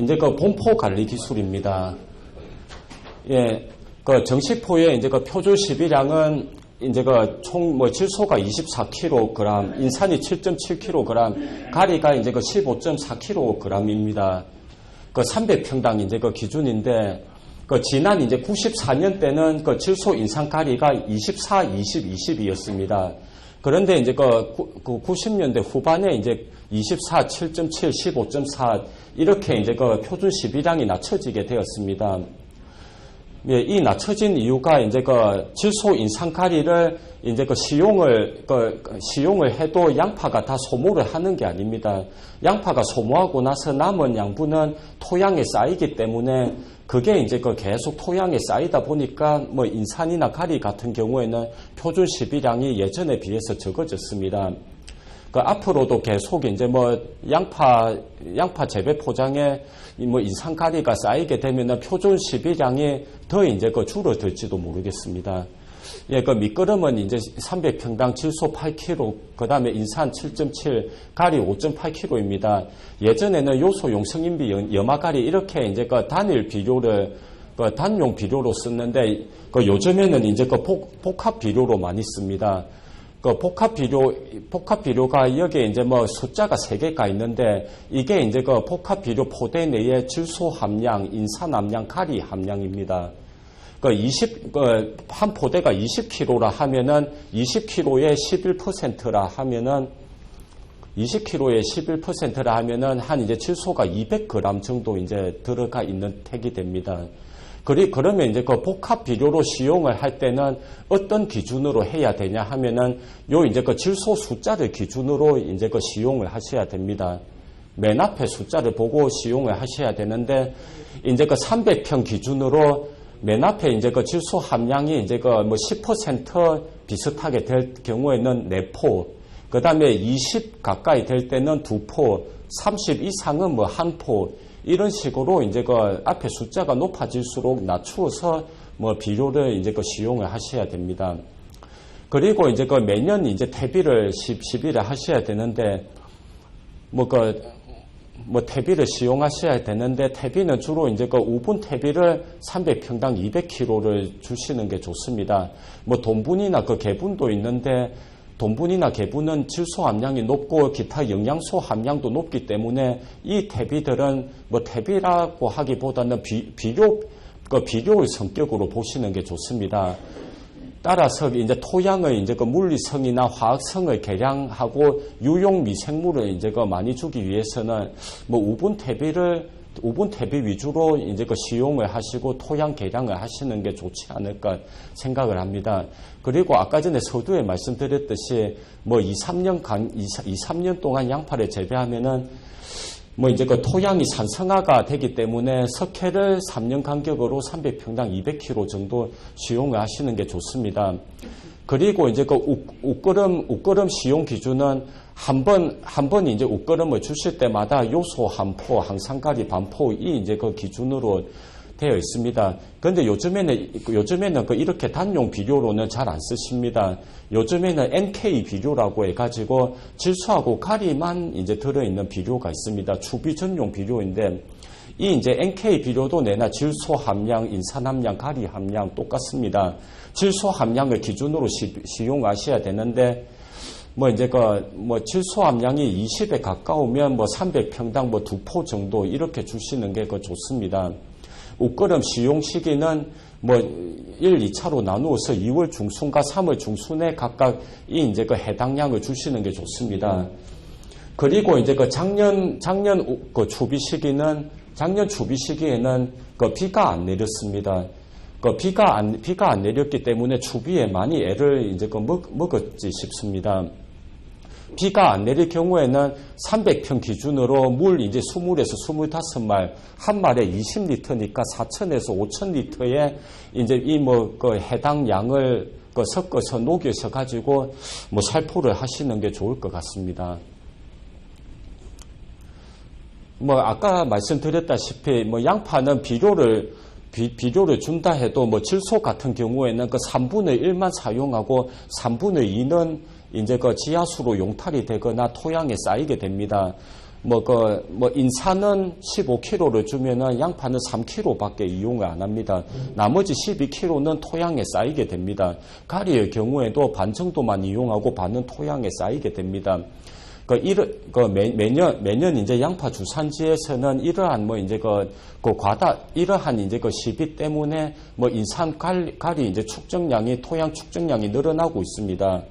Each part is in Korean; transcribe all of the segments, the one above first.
이제 그 본포 관리 기술입니다. 예, 그 정식포의 이제 그 표준 시비량은 이제 그 총 뭐 질소가 24kg, 인산이 7.7kg, 가리가 이제 그 15.4kg입니다. 그 300평당 이제 그 기준인데, 그 지난 이제 94년 때는 그 질소 인산 가리가 24, 20, 20이었습니다. 그런데 이제 그 90년대 후반에 이제 24, 7.7, 15.4 이렇게 이제 그 표준 시비량이 낮춰지게 되었습니다. 예, 이 낮춰진 이유가 이제 그 질소 인산 가리를 이제 그 시용을 해도 양파가 다 소모를 하는 게 아닙니다. 양파가 소모하고 나서 남은 양분은 토양에 쌓이기 때문에 그게 이제 그 계속 토양에 쌓이다 보니까 뭐 인산이나 가리 같은 경우에는 표준 시비량이 예전에 비해서 적어졌습니다. 그 앞으로도 계속 이제 뭐 양파 재배 포장에 뭐 인산 가리가 쌓이게 되면은 표준 시비량이 더 이제 그 줄어들지도 모르겠습니다. 예, 그 밑거름은 이제 300평당 질소 8kg, 그 다음에 인산 7.7, 가리 5.8kg입니다. 예전에는 요소용 성인비 염화가리 이렇게 이제 그 단일 비료를 그 단용 비료로 썼는데 그 요즘에는 이제 그 복합 비료로 많이 씁니다. 그 복합 비료가 여기에 이제 뭐 숫자가 3개가 있는데 이게 이제 그 복합 비료 포대 내의 질소 함량, 인산 함량, 가리 함량입니다. 한 포대가 20kg라 하면은 20kg에 11%라 하면은 20kg에 11%라 하면은 한 이제 질소가 200g 정도 이제 들어가 있는 택이 됩니다. 그러면 이제 그 복합 비료로 시용을 할 때는 어떤 기준으로 해야 되냐 하면은 요 이제 그 질소 숫자를 기준으로 이제 그 시용을 하셔야 됩니다. 맨 앞에 숫자를 보고 시용을 하셔야 되는데 이제 그 300평 기준으로 맨 앞에 이제 그 질소 함량이 이제 그 뭐 10% 비슷하게 될 경우에는 4포, 그 다음에 20 가까이 될 때는 2포, 30 이상은 뭐 1포, 이런 식으로 이제 그 앞에 숫자가 높아질수록 낮추어서 뭐 비료를 이제 그 시용을 하셔야 됩니다. 그리고 이제 그 매년 이제 퇴비를 시비를 하셔야 되는데 퇴비를 시용하셔야 되는데 퇴비는 주로 이제 그 우분 퇴비를 300평당 200kg를 주시는 게 좋습니다. 뭐 돈분이나 그 개분도 있는데 돈분이나 개분은 질소 함량이 높고 기타 영양소 함량도 높기 때문에 이 퇴비들은 뭐 퇴비라고 하기보다는 비료의 성격으로 보시는 게 좋습니다. 따라서 이제 토양의 이제 그 물리성이나 화학성을 개량하고 유용 미생물을 이제 그 많이 주기 위해서는 뭐 우분 퇴비 위주로 이제 그 시용을 하시고 토양 개량을 하시는 게 좋지 않을까 생각을 합니다. 그리고 아까 전에 서두에 말씀드렸듯이 뭐 2, 3년 동안 양파를 재배하면은 뭐 이제 그 토양이 산성화가 되기 때문에 석회를 3년 간격으로 300평당 200kg 정도 시용을 하시는 게 좋습니다. 그리고 이제 그 웃거름 시용 기준은 한 번 이제 웃거름을 주실 때마다 요소 한 포, 항산가리 반 포, 이 이제 그 기준으로 되어 있습니다. 그런데 요즘에는 그 이렇게 단용 비료로는 잘 안 쓰십니다. 요즘에는 NK 비료라고 해가지고 질소하고 가리만 이제 들어있는 비료가 있습니다. 추비 전용 비료인데 이 이제 NK 비료도 내나 질소 함량, 인산 함량, 가리 함량 똑같습니다. 질소 함량을 기준으로 시용하셔야 되는데 질소 함량이 20에 가까우면 300평당 2포 정도 이렇게 주시는 게 좋습니다. 웃거름 시용 시기는 1, 2차로 나누어서 2월 중순과 3월 중순에 각각 이 이제 그 해당량을 주시는 게 좋습니다. 그리고 이제 그 작년 그 추비 시기에는 그 비가 안 내렸습니다. 그 비가 안 내렸기 때문에 추비에 많이 애를 이제 그 먹었지 싶습니다. 비가 안 내릴 경우에는 300평 기준으로 물 이제 20에서 25말, 한 말에 20리터니까 4,000에서 5,000리터의 이제 그 해당 양을 섞어서 녹여서 가지고 살포를 하시는 게 좋을 것 같습니다. 아까 말씀드렸다시피 양파는 비료를 준다 해도 질소 같은 경우에는 그 3분의 1만 사용하고 3분의 2는 이제 그 지하수로 용탈이 되거나 토양에 쌓이게 됩니다. 인산은 15kg를 주면은 양파는 3kg밖에 이용을 안 합니다. 나머지 12kg는 토양에 쌓이게 됩니다. 가리의 경우에도 반 정도만 이용하고 반은 토양에 쌓이게 됩니다. 매년 이제 양파 주산지에서는 이러한 이러한 시비 때문에 인산 가리 이제 축적량이 토양 축적량이 늘어나고 있습니다.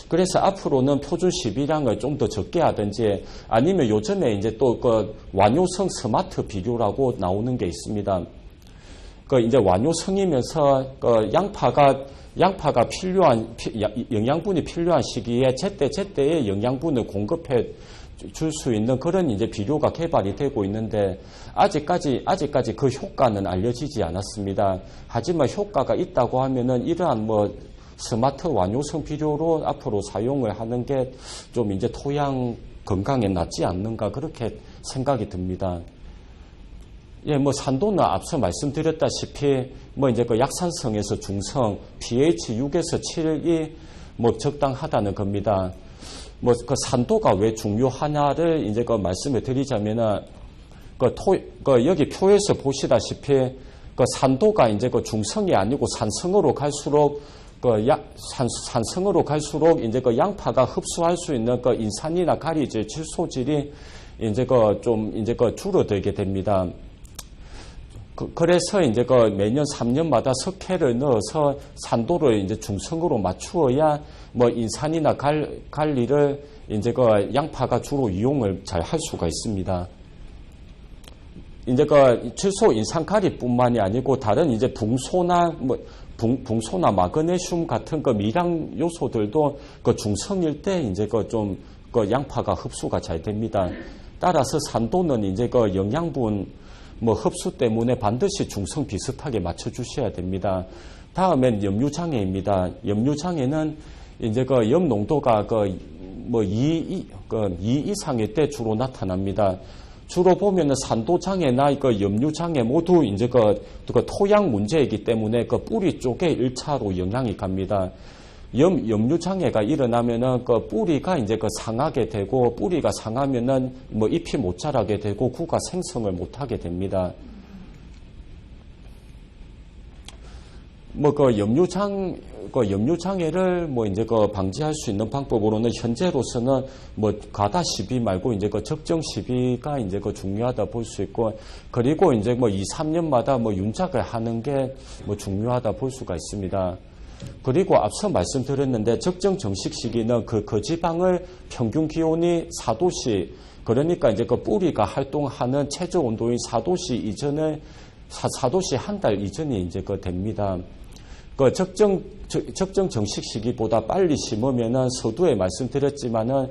그래서 앞으로는 표준 시비량을 좀 더 적게 하든지 아니면 요즘에 이제 또 완효성 스마트 비료라고 나오는 게 있습니다. 이제 완효성이면서 양파가 필요한 영양분이 필요한 시기에 제때의 영양분을 공급해 줄 수 있는 그런 이제 비료가 개발이 되고 있는데 아직까지 그 효과는 알려지지 않았습니다. 하지만 효과가 있다고 하면은 이러한 스마트 완효성 비료로 앞으로 사용을 하는 게 좀 이제 토양 건강에 낫지 않는가 그렇게 생각이 듭니다. 예, 산도는 앞서 말씀드렸다시피 이제 약산성에서 중성, pH 6에서 7이 적당하다는 겁니다. 산도가 왜 중요하냐를 이제 말씀을 드리자면은 여기 표에서 보시다시피 산도가 이제 중성이 아니고 산성으로 갈수록 산성으로 갈수록 이제 양파가 흡수할 수 있는 인산이나 가리질, 질소질이 이제 좀 줄어들게 됩니다. 그래서 이제 매년 3년마다 석회를 넣어서 산도를 이제 중성으로 맞추어야 인산이나 갈리를 이제 양파가 주로 이용을 잘 할 수가 있습니다. 이제 질소 인산가리뿐만이 아니고 다른 이제 붕소나 마그네슘 같은 미량 요소들도 중성일 때 이제 좀 양파가 흡수가 잘 됩니다. 따라서 산도는 이제 영양분 흡수 때문에 반드시 중성 비슷하게 맞춰주셔야 됩니다. 다음엔 염류장애입니다. 염류장애는 이제 염 농도가 2 이상일 때 주로 나타납니다. 주로 보면은 산도장애나 염류장애 모두 이제 토양 문제이기 때문에 뿌리 쪽에 1차로 영향이 갑니다. 염류장애가 일어나면은 뿌리가 이제 상하게 되고 뿌리가 상하면은 잎이 못 자라게 되고 구가 생성을 못 하게 됩니다. 염류장애를 이제 방지할 수 있는 방법으로는 현재로서는 과다 시비 말고 이제 적정 시비가 이제 중요하다 볼 수 있고, 그리고 이제 2, 3년마다 윤작을 하는 게 중요하다 볼 수가 있습니다. 그리고 앞서 말씀드렸는데 적정 정식 시기는 그 지방을 평균 기온이 4도씨, 그러니까 이제 뿌리가 활동하는 최저 온도인 4도씨 이전에 4도씨 한 달 이전이 이제 됩니다. 적정 정식 시기보다 빨리 심으면은 서두에 말씀드렸지만은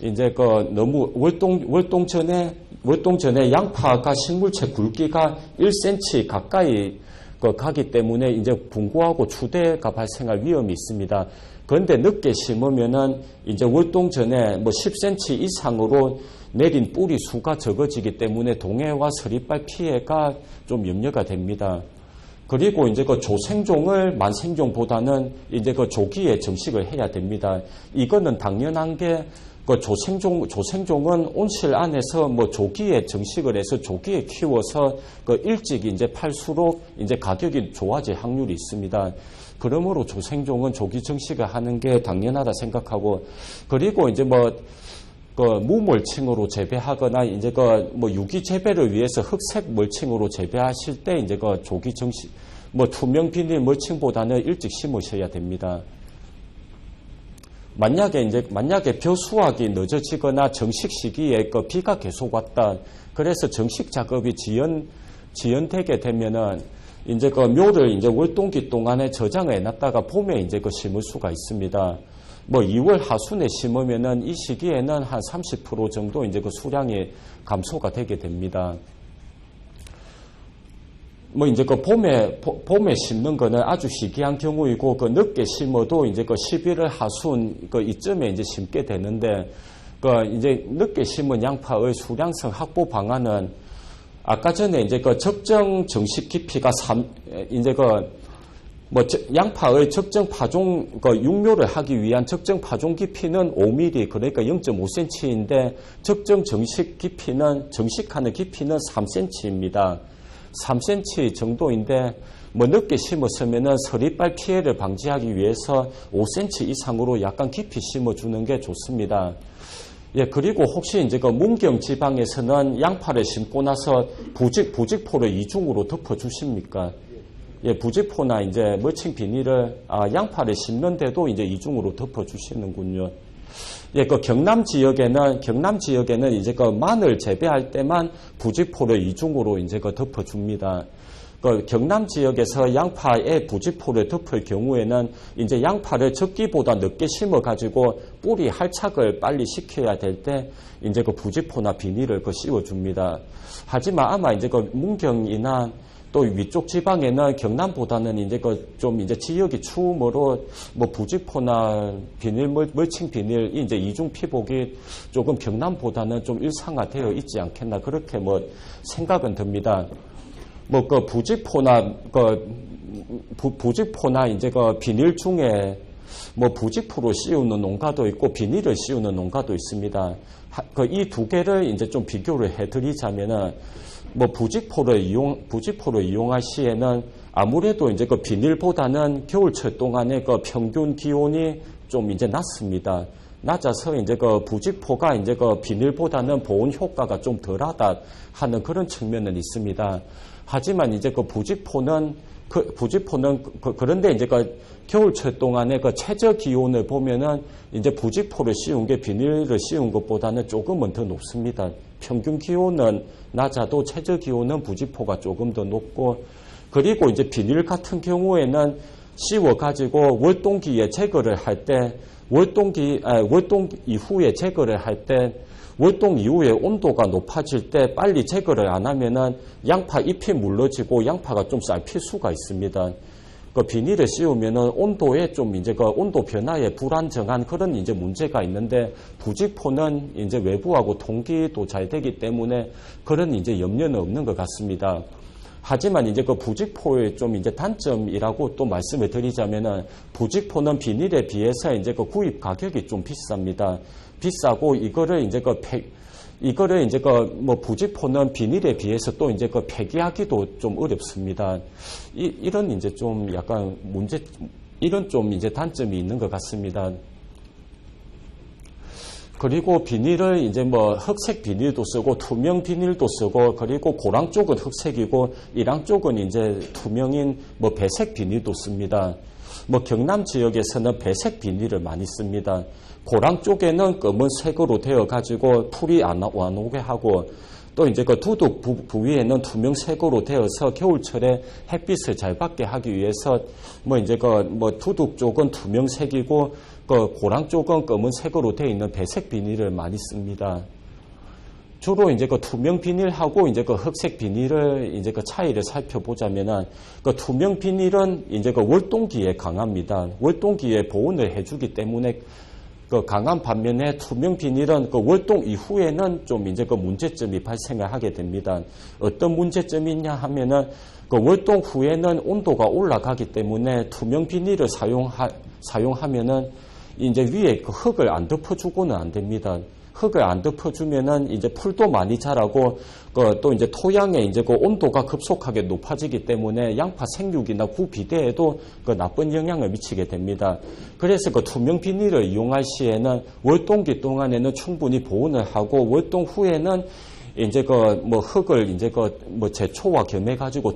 이제 너무 월동 전에 양파가 식물체 굵기가 1cm 가까이 가기 때문에 이제 붕고하고 추대가 발생할 위험이 있습니다. 그런데 늦게 심으면은 이제 월동 전에 10cm 이상으로 내린 뿌리 수가 적어지기 때문에 동해와 서리발 피해가 좀 염려가 됩니다. 그리고 이제 조생종을 만생종보다는 이제 조기에 정식을 해야 됩니다. 이거는 당연한 게 조생종은 온실 안에서 조기에 정식을 해서 조기에 키워서 일찍 이제 팔수록 이제 가격이 좋아질 확률이 있습니다. 그러므로 조생종은 조기 정식을 하는 게 당연하다 생각하고, 그리고 이제 무멀칭으로 재배하거나 이제 유기 재배를 위해서 흑색 멀칭으로 재배하실 때 이제 조기 정식 투명 비닐 멀칭보다는 일찍 심으셔야 됩니다. 만약에 벼수확이 늦어지거나 정식 시기에 비가 계속 왔다, 그래서 정식 작업이 지연되게 되면은 이제 묘를 이제 월동기 동안에 저장해 놨다가 봄에 이제 심을 수가 있습니다. 2월 하순에 심으면은 이 시기에는 한 30% 정도 이제 수량이 감소가 되게 됩니다. 이제 봄에 심는 거는 아주 희귀한 경우이고, 늦게 심어도 이제 11월 하순 이쯤에 이제 심게 되는데, 이제 늦게 심은 양파의 수량성 확보 방안은 아까 전에 이제 적정 정식 깊이가 양파의 적정 파종, 육묘를 하기 위한 적정 파종 깊이는 5mm, 그러니까 0.5cm인데, 적정 정식하는 깊이는 3cm입니다. 3cm 정도인데, 늦게 심었으면은 서리빨 피해를 방지하기 위해서 5cm 이상으로 약간 깊이 심어주는 게 좋습니다. 예, 그리고 혹시 이제 문경 지방에서는 양파를 심고 나서 부직포를 이중으로 덮어주십니까? 예, 부직포나 이제 멀칭 비닐을, 양파를 심는데도 이제 이중으로 덮어주시는군요. 예, 경남 지역에는 이제 마늘 재배할 때만 부직포를 이중으로 이제 덮어줍니다. 경남 지역에서 양파에 부직포를 덮을 경우에는 이제 양파를 적기보다 늦게 심어가지고 뿌리 할착을 빨리 시켜야 될 때 이제 부직포나 비닐을 씌워줍니다. 하지만 아마 이제 문경이나 또 위쪽 지방에는 경남보다는 이제 좀 이제 지역이 추우므로 부직포나 비닐, 멀칭 비닐, 이제 이중 피복이 조금 경남보다는 좀 일상화되어 있지 않겠나 그렇게 생각은 듭니다. 부직포나 이제 비닐 중에 부직포로 씌우는 농가도 있고 비닐을 씌우는 농가도 있습니다. 이 두 개를 이제 좀 비교를 해드리자면은 부직포를 이용할 시에는 아무래도 이제 비닐보다는 겨울철 동안에 평균 기온이 좀 이제 낮습니다. 낮아서 이제 부직포가 이제 비닐보다는 보온 효과가 좀 덜하다 하는 그런 측면은 있습니다. 하지만 이제 부직포는 그런데 이제 겨울철 동안에 최저 기온을 보면은 이제 부직포를 씌운 게 비닐을 씌운 것보다는 조금은 더 높습니다. 평균 기온은 낮아도 최저 기온은 부직포가 조금 더 높고, 그리고 이제 비닐 같은 경우에는 씌워가지고 월동기에 제거를 할 때, 월동 이후에 제거를 할 때, 월동 이후에 온도가 높아질 때 빨리 제거를 안 하면은 양파 잎이 물러지고 양파가 좀 쌀필 수가 있습니다. 비닐을 씌우면은 온도에 좀 이제 온도 변화에 불안정한 그런 이제 문제가 있는데, 부직포는 이제 외부하고 통기도 잘 되기 때문에 그런 이제 염려는 없는 것 같습니다. 하지만 이제 부직포의 좀 이제 단점이라고 또 말씀을 드리자면은, 부직포는 비닐에 비해서 이제 구입 가격이 좀 비쌉니다. 비싸고 이거를 이제 부직포는 비닐에 비해서 또 이제 폐기하기도 좀 어렵습니다. 이런 이제 좀 약간 이런 좀 이제 단점이 있는 것 같습니다. 그리고 비닐을 이제 흑색 비닐도 쓰고 투명 비닐도 쓰고, 그리고 고랑 쪽은 흑색이고 이랑 쪽은 이제 투명인 배색 비닐도 씁니다. 경남 지역에서는 배색 비닐을 많이 씁니다. 고랑 쪽에는 검은색으로 되어가지고 풀이 안 오게 하고, 또 이제 두둑 부위에는 투명색으로 되어서 겨울철에 햇빛을 잘 받게 하기 위해서 두둑 쪽은 투명색이고 고랑 쪽은 검은색으로 되어 있는 배색 비닐을 많이 씁니다. 주로 이제 투명 비닐하고 이제 흑색 비닐을 이제 차이를 살펴보자면은, 투명 비닐은 이제 월동기에 강합니다. 월동기에 보온을 해주기 때문에 강한 반면에 투명 비닐은 월동 이후에는 좀 이제 문제점이 발생을 하게 됩니다. 어떤 문제점이 있냐 하면은, 월동 후에는 온도가 올라가기 때문에 투명 비닐을 사용하면은 이제 위에 흙을 안 덮어주고는 안 됩니다. 흙을 안 덮어주면은 이제 풀도 많이 자라고, 또 이제 토양에 이제 온도가 급속하게 높아지기 때문에 양파 생육이나 구 비대에도 나쁜 영향을 미치게 됩니다. 그래서 투명 비닐을 이용할 시에는 월동기 동안에는 충분히 보온을 하고, 월동 후에는 이제 흙을 이제 제초와 겸해가지고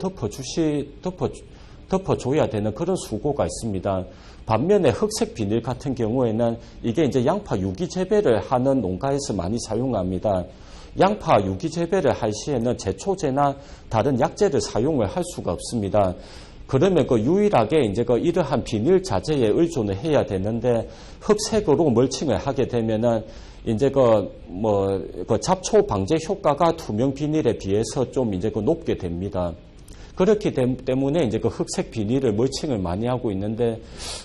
덮어줘야 되는 그런 수고가 있습니다. 반면에 흑색 비닐 같은 경우에는 이게 이제 양파 유기 재배를 하는 농가에서 많이 사용합니다. 양파 유기 재배를 할 시에는 제초제나 다른 약재를 사용을 할 수가 없습니다. 그러면 유일하게 이제 이러한 비닐 자재에 의존을 해야 되는데, 흑색으로 멀칭을 하게 되면은 이제 잡초 방제 효과가 투명 비닐에 비해서 좀 이제 높게 됩니다. 그렇기 때문에 이제 그 흑색 비닐을 멀칭을 많이 하고 있는데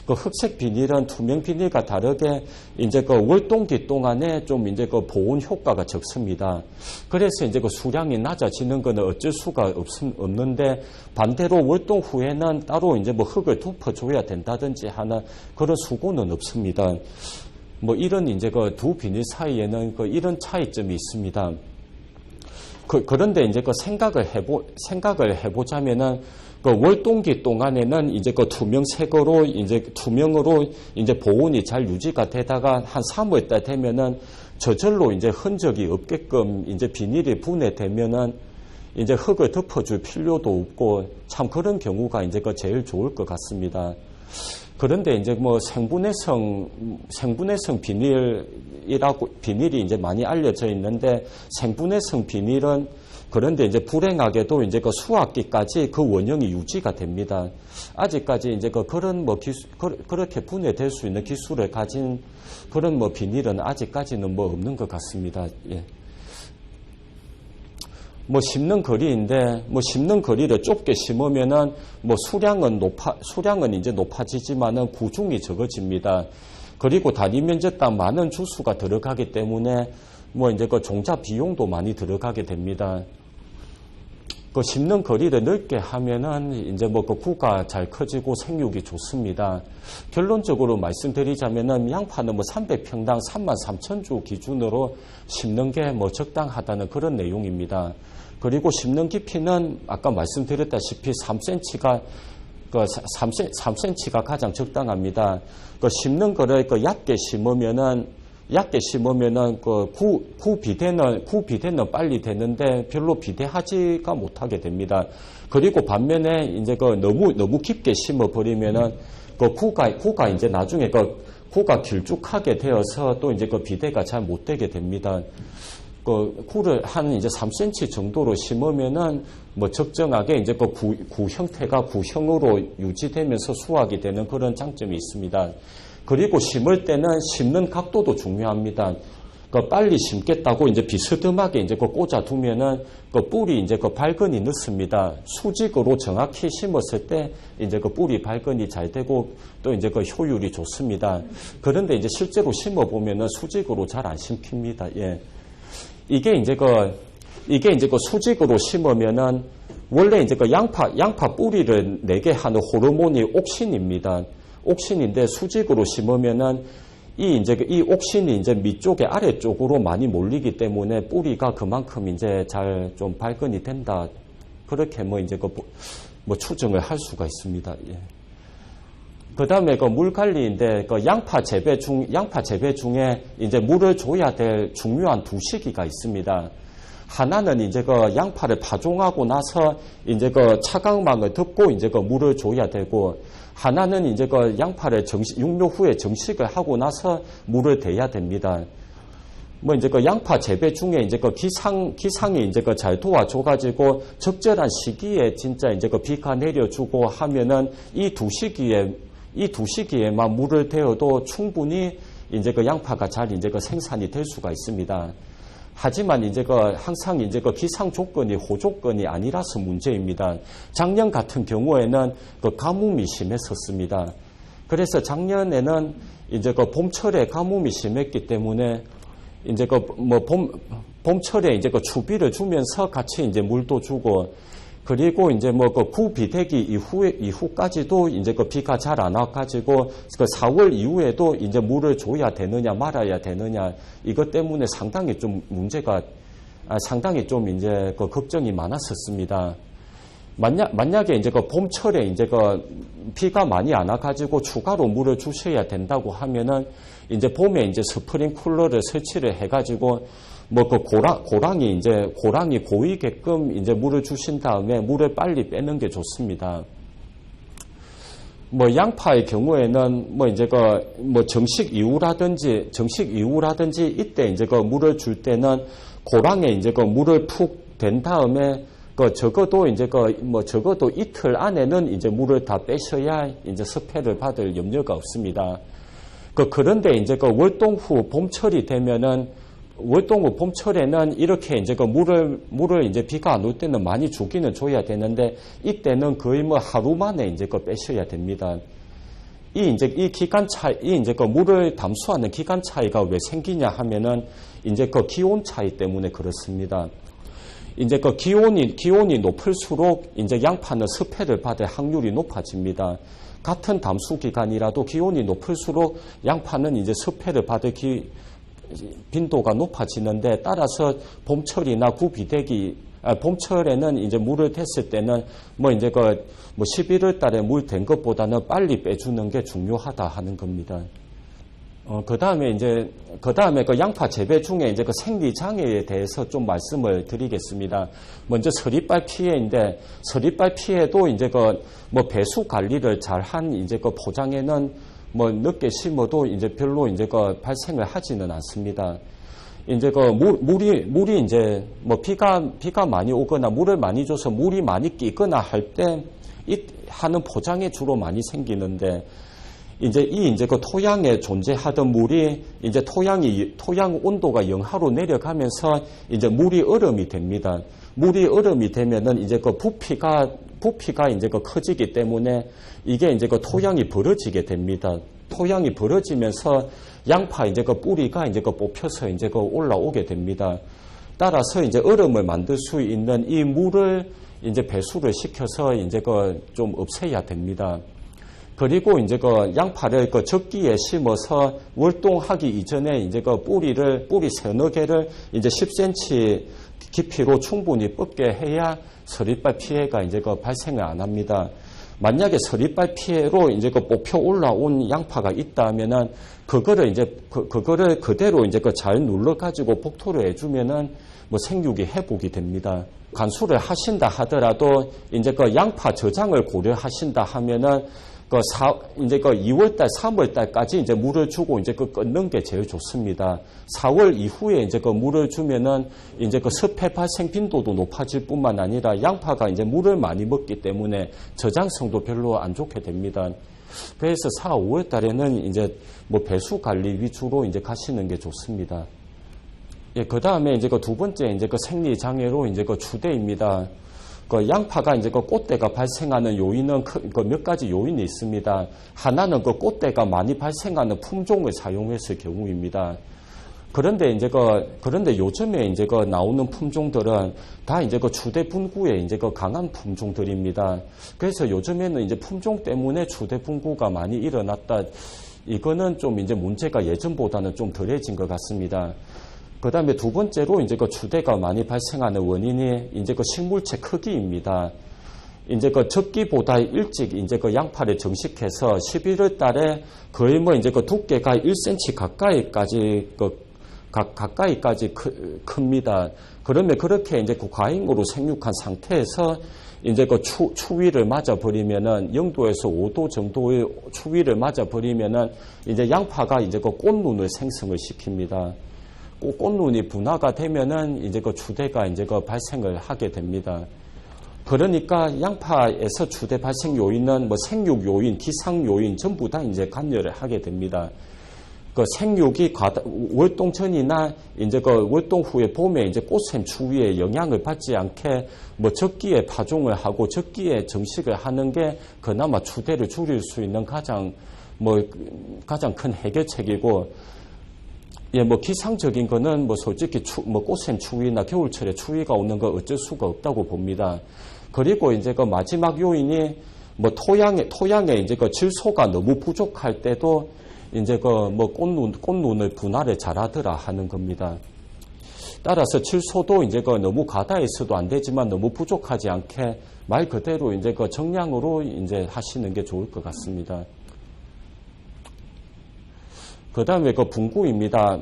그 흑색 비닐은 투명 비닐과 다르게 이제 그 월동기 동안에 좀 이제 그 보온 효과가 적습니다. 그래서 이제 그 수량이 낮아지는 거는 어쩔 수가 없는데 반대로 월동 후에는 따로 이제 뭐 흙을 덮어줘야 된다든지 하는 그런 수고는 없습니다. 뭐 이런 이제 그 두 비닐 사이에는 그 이런 차이점이 있습니다. 그런데 이제 그 생각을 해보자면은 그 월동기 동안에는 이제 그 투명색으로 이제 투명으로 이제 보온이 잘 유지가 되다가 한 3월달 되면은 저절로 이제 흔적이 없게끔 이제 비닐이 분해되면은 이제 흙을 덮어줄 필요도 없고 참 그런 경우가 이제 그 제일 좋을 것 같습니다. 그런데 이제 뭐 생분해성 비닐이 이제 많이 알려져 있는데 생분해성 비닐은 그런데 이제 불행하게도 이제 그 수학기까지 그 원형이 유지가 됩니다. 아직까지 이제 그런 뭐 그렇게 분해될 수 있는 기술을 가진 그런 뭐 비닐은 아직까지는 뭐 없는 것 같습니다. 예. 뭐 심는 거리인데 뭐 심는 거리를 좁게 심으면은 뭐 수량은 이제 높아지지만은 구중이 적어집니다. 그리고 단위 면적당 많은 주수가 들어가기 때문에 뭐 이제 그 종자 비용도 많이 들어가게 됩니다. 그 심는 거리를 넓게 하면은 이제 뭐 그 구가 잘 커지고 생육이 좋습니다. 결론적으로 말씀드리자면은 양파는 뭐 300평당 33,000주 기준으로 심는 게 뭐 적당하다는 그런 내용입니다. 그리고 심는 깊이는 아까 말씀드렸다시피 3cm가 3cm가 가장 적당합니다. 그 심는 거를 그 얕게 심으면은 그 구비대는 빨리 되는데 별로 비대하지가 못하게 됩니다. 그리고 반면에 이제 그 너무 깊게 심어버리면은 그 구가 이제 나중에 그 구가 길쭉하게 되어서 또 이제 그 비대가 잘 못 되게 됩니다. 그 구를 한 이제 3cm 정도로 심으면은 뭐 적정하게 이제 그 구 형태가 구형으로 유지되면서 수확이 되는 그런 장점이 있습니다. 그리고 심을 때는 심는 각도도 중요합니다. 그 빨리 심겠다고 이제 비스듬하게 이제 그 꽂아두면은 그 뿔이 이제 그 발근이 늦습니다. 수직으로 정확히 심었을 때 이제 그 뿔이 발근이 잘 되고 또 이제 그 효율이 좋습니다. 그런데 이제 실제로 심어보면은 수직으로 잘 안 심깁니다. 예. 이게 이제 그 수직으로 심으면은 원래 이제 그 양파 뿌리를 내게 하는 호르몬이 옥신입니다. 옥신인데 수직으로 심으면은 이 옥신이 이제 밑쪽에 아래쪽으로 많이 몰리기 때문에 뿌리가 그만큼 이제 잘 좀 발근이 된다. 그렇게 뭐 이제 뭐 추정을 할 수가 있습니다. 예. 그 다음에 그 물 관리인데 그 양파 재배 중에 이제 물을 줘야 될 중요한 두 시기가 있습니다. 하나는 이제 그 양파를 파종하고 나서 이제 그 차광망을 덮고 이제 그 물을 줘야 되고, 하나는 이제 그 양파를 육묘 후에 정식을 하고 나서 물을 대야 됩니다. 뭐 이제 그 양파 재배 중에 이제 그 기상이 이제 그 잘 도와줘가지고 적절한 시기에 진짜 이제 그 비가 내려주고 하면은 이 두 시기에만 물을 대어도 충분히 이제 그 양파가 잘 이제 그 생산이 될 수가 있습니다. 하지만 이제 그 항상 이제 그 기상 조건이 호조건이 아니라서 문제입니다. 작년 같은 경우에는 그 가뭄이 심했었습니다. 그래서 작년에는 이제 그 봄철에 가뭄이 심했기 때문에 이제 그 뭐 봄철에 이제 그 추비를 주면서 같이 이제 물도 주고, 그리고 이제 뭐 그 구비되기 이후까지도 이제 그 비가 잘 안 와가지고 그 4월 이후에도 이제 물을 줘야 되느냐 말아야 되느냐, 이것 때문에 상당히 좀 상당히 좀 이제 그 걱정이 많았었습니다. 만약에 이제 그 봄철에 이제 그 비가 많이 안 와가지고 추가로 물을 주셔야 된다고 하면은 이제 봄에 이제 스프링쿨러를 설치를 해가지고 뭐 그 고랑이 고이게끔 이제 물을 주신 다음에 물을 빨리 빼는 게 좋습니다. 뭐 양파의 경우에는 뭐 이제 그 뭐 정식 이후라든지 이때 이제 그 물을 줄 때는 고랑에 이제 그 물을 푹 댄 다음에 그 적어도 이제 적어도 이틀 안에는 이제 물을 다 빼셔야 이제 섭해를 받을 염려가 없습니다. 그런데 이제 그 월동 후 봄철이 되면은 월동 봄철에는 이렇게 이제 그 물을 이제 비가 안 올 때는 많이 주기는 줘야 되는데 이때는 거의 뭐 하루 만에 이제 그 빼셔야 됩니다. 이 기간 차이, 이제 그 물을 담수하는 기간 차이가 왜 생기냐 하면은 이제 그 기온 차이 때문에 그렇습니다. 이제 그 기온이 높을수록 이제 양파는 습해를 받을 확률이 높아집니다. 같은 담수 기간이라도 기온이 높을수록 양파는 이제 습해를 받을 빈도가 높아지는데 따라서 봄철이나 봄철에는 이제 물을 댔을 때는 뭐 이제 그 11월 달에 물 댄 것보다는 빨리 빼주는 게 중요하다 하는 겁니다. 그 다음에 그 양파 재배 중에 이제 그 생리 장애에 대해서 좀 말씀을 드리겠습니다. 먼저 서리빨 피해인데, 서리빨 피해도 이제 뭐 배수 관리를 잘한 이제 그 포장에는 뭐 늦게 심어도 이제 별로 이제 그 발생을 하지는 않습니다. 이제 그 물이 이제 뭐 비가 많이 오거나 물을 많이 줘서 물이 많이 끼거나 할 때 하는 포장에 주로 많이 생기는데, 이제 그 토양에 존재하던 물이 이제 토양 온도가 영하로 내려가면서 이제 물이 얼음이 됩니다. 물이 얼음이 되면은 이제 그 부피가 이제 그 커지기 때문에 이게 이제 그 토양이 벌어지게 됩니다. 토양이 벌어지면서 양파 이제 그 뿌리가 이제 그 뽑혀서 이제 그 올라오게 됩니다. 따라서 이제 얼음을 만들 수 있는 이 물을 이제 배수를 시켜서 이제 그 좀 없애야 됩니다. 그리고 이제 그 양파를 그 적기에 심어서 월동하기 이전에 이제 그 뿌리 서너 개를 이제 10cm 깊이로 충분히 뻗게 해야 서리빨 피해가 이제 그 발생을 안 합니다. 만약에 서리빨 피해로 이제 그 뽑혀 올라온 양파가 있다면은 그거를 그대로 이제 그 잘 눌러가지고 복토를 해주면은 뭐 생육이 회복이 됩니다. 간수를 하신다 하더라도 이제 그 양파 저장을 고려하신다 하면은 이제 2월달, 3월달까지 이제 물을 주고 이제 끊는 게 제일 좋습니다. 4월 이후에 이제 물을 주면은 이제 습해 발생 빈도도 높아질 뿐만 아니라 양파가 이제 물을 많이 먹기 때문에 저장성도 별로 안 좋게 됩니다. 그래서 4, 5월달에는 이제 뭐 배수 관리 위주로 이제 가시는 게 좋습니다. 예, 그 다음에 이제 두 번째 이제 생리 장애로 이제 추대입니다. 양파가 이제 꽃대가 발생하는 요인은 몇 가지 요인이 있습니다. 하나는 꽃대가 많이 발생하는 품종을 사용했을 경우입니다. 그런데 요즘에 이제 나오는 품종들은 다 이제 추대 분구에 이제 강한 품종들입니다. 그래서 요즘에는 이제 품종 때문에 추대 분구가 많이 일어났다. 이거는 좀 이제 문제가 예전보다는 좀 덜해진 것 같습니다. 그 다음에 두 번째로 이제 추대가 많이 발생하는 원인이 이제 식물체 크기입니다. 이제 적기보다 일찍 이제 양파를 정식해서 11월 달에 거의 뭐 이제 두께가 1cm 가까이까지 큽니다. 그러면 그렇게 이제 과잉으로 생육한 상태에서 이제 추위를 맞아버리면은 0도에서 5도 정도의 추위를 맞아버리면은 이제 양파가 이제 꽃눈을 생성을 시킵니다. 꽃눈이 분화가 되면은 이제 추대가 이제 발생을 하게 됩니다. 그러니까 양파에서 추대 발생 요인은 뭐 생육 요인, 기상 요인 전부 다 이제 관여를 하게 됩니다. 생육이 월동 전이나 이제 월동 후에 봄에 이제 꽃샘 추위에 영향을 받지 않게 뭐 적기에 파종을 하고 적기에 정식을 하는 게 그나마 추대를 줄일 수 있는 가장 큰 해결책이고, 예, 뭐 기상적인 거는 뭐 솔직히 꽃샘 추위나 겨울철에 추위가 오는 거 어쩔 수가 없다고 봅니다. 그리고 이제 마지막 요인이 뭐 토양에 이제 질소가 너무 부족할 때도 이제 꽃눈을 분할을 잘하더라 하는 겁니다. 따라서 질소도 이제 너무 과다 있어도 안 되지만 너무 부족하지 않게 말 그대로 이제 정량으로 이제 하시는 게 좋을 것 같습니다. 그 다음에 분구입니다.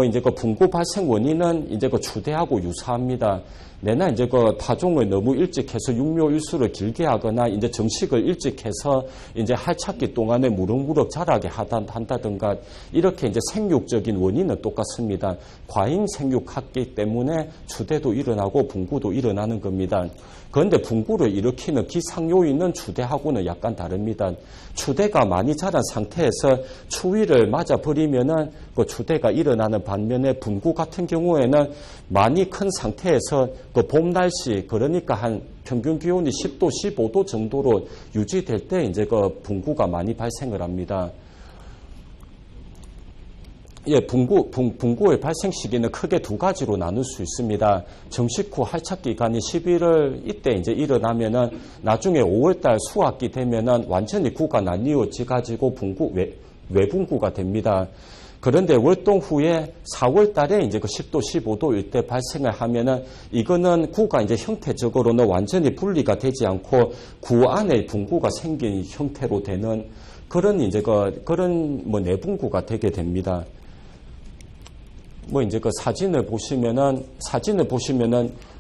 이제 분구 발생 원인은 이제 추대하고 유사합니다. 내나 이제 파종을 너무 일찍 해서 육묘일수를 길게 하거나 이제 정식을 일찍 해서 이제 할착기 동안에 무럭무럭 자라게 한다든가 이렇게 이제 생육적인 원인은 똑같습니다. 과잉 생육하기 때문에 추대도 일어나고 분구도 일어나는 겁니다. 그런데 분구를 일으키는 기상 요인은 추대하고는 약간 다릅니다. 추대가 많이 자란 상태에서 추위를 맞아 버리면은 그 추대가 일어나는 반면에 분구 같은 경우에는 많이 큰 상태에서 그 봄 날씨, 그러니까 한 평균 기온이 10도, 15도 정도로 유지될 때 이제 그 분구가 많이 발생을 합니다. 예, 분구의 발생 시기는 크게 두 가지로 나눌 수 있습니다. 정식 후 할착 기간이 11월 이때 이제 일어나면은 나중에 5월달 수확기 되면은 완전히 구가 나뉘어져 가지고 외분구가 됩니다. 그런데 월동 후에 4월 달에 이제 그 10도, 15도일 때 발생을 하면은 이거는 구가 이제 형태적으로는 완전히 분리가 되지 않고 구 안에 분구가 생긴 형태로 되는 그런 이제 그런 내분구가 되게 됩니다. 이제 그 사진을 보시면은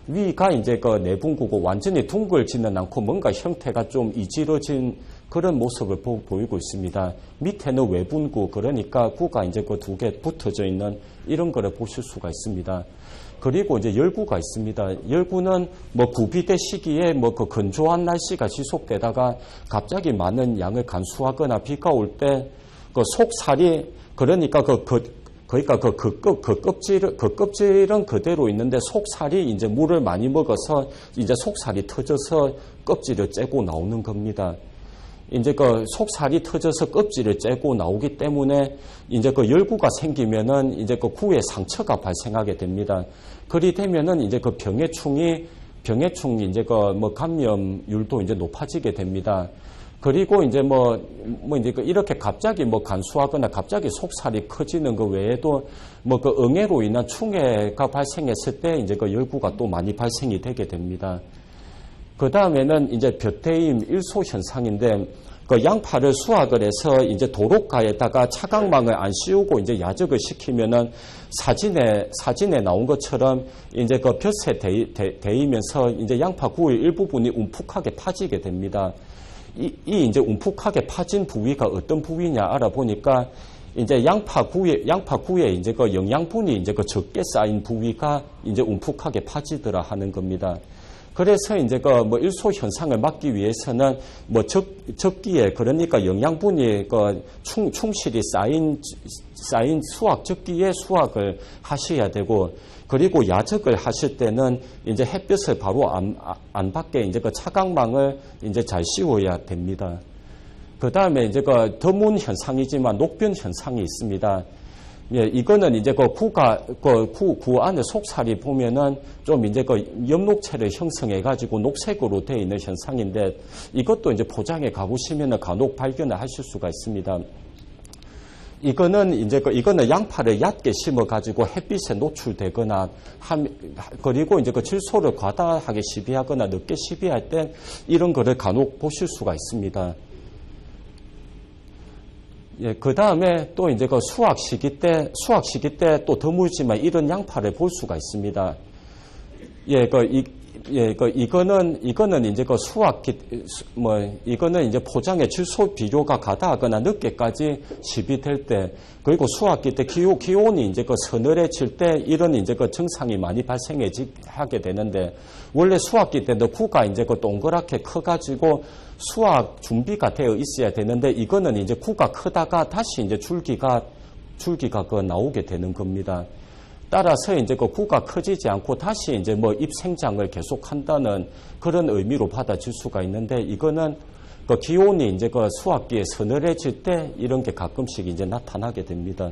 위가 이제 그 내분구고 완전히 둥글지는 않고 뭔가 형태가 좀 이지러진 그런 모습을 보이고 있습니다. 밑에는 외분구, 그러니까 구가 이제 그 두 개 붙어져 있는 이런 거를 보실 수가 있습니다. 그리고 이제 열구가 있습니다. 열구는 구비대 시기에 그 건조한 날씨가 지속되다가 갑자기 많은 양을 간수하거나 비가 올 때 그 속살이, 그러니까 그 껍질은 그대로 있는데 속살이 이제 물을 많이 먹어서 이제 속살이 터져서 껍질을 째고 나오는 겁니다. 이제 그 속살이 터져서 껍질을 째고 나오기 때문에 이제 그 열구가 생기면은 이제 그 구에 상처가 발생하게 됩니다. 그리 되면은 이제 그 병해충이 이제 그 감염률도 이제 높아지게 됩니다. 그리고 이제 이제 이렇게 갑자기 간수하거나 갑자기 속살이 커지는 거 외에도 그 응애로 인한 충해가 발생했을 때 이제 그 열구가 또 많이 발생이 되게 됩니다. 그 다음에는 이제 볕대임 일소 현상인데 그 양파를 수확을 해서 이제 도로가에다가 차광망을 안 씌우고 이제 야적을 시키면은 사진에 나온 것처럼 이제 그 볕에 대이면서 이제 양파 구의 일부분이 움푹하게 파지게 됩니다. 이 이제 움푹하게 파진 부위가 어떤 부위냐 알아보니까 이제 양파 구에 이제 그 영양분이 이제 그 적게 쌓인 부위가 이제 움푹하게 파지더라 하는 겁니다. 그래서 이제 그 일소 현상을 막기 위해서는 적기에, 그러니까 영양분이 그 충실히 쌓인 수확 적기에 수확을 하셔야 되고, 그리고 야적을 하실 때는 이제 햇볕을 바로 안 받게 이제 그 차광망을 이제 잘 씌워야 됩니다. 그 다음에 이제 그 드문 현상이지만 녹변 현상이 있습니다. 예, 이거는 이제 그 구 안에 속살이 보면은 좀 이제 그 엽록체를 형성해가지고 녹색으로 되어 있는 현상인데 이것도 이제 포장에 가보시면은 간혹 발견을 하실 수가 있습니다. 이거는 양파를 얕게 심어가지고 햇빛에 노출되거나 그리고 이제 그 질소를 과다하게 시비하거나 늦게 시비할 때 이런 거를 간혹 보실 수가 있습니다. 예, 그 다음에 또 이제 그 수확 시기 때 또 드물지만 이런 양파를 볼 수가 있습니다. 이거는 이제 그 이거는 이제 포장에 질소 비료가 가다하거나 늦게까지 시비될 때, 그리고 수확기 때 기온이 이제 그 서늘해질 때 이런 이제 그 증상이 많이 하게 되는데, 원래 수확기 때도 구가 이제 그 동그랗게 커가지고 수확 준비가 되어 있어야 되는데, 이거는 이제 구가 크다가 다시 이제 줄기가 나오게 되는 겁니다. 따라서 이제 그 구가 커지지 않고 다시 이제 잎 생장을 계속한다는 그런 의미로 받아질 수가 있는데, 이거는 그 기온이 이제 그 수확기에 서늘해질 때 이런 게 가끔씩 이제 나타나게 됩니다.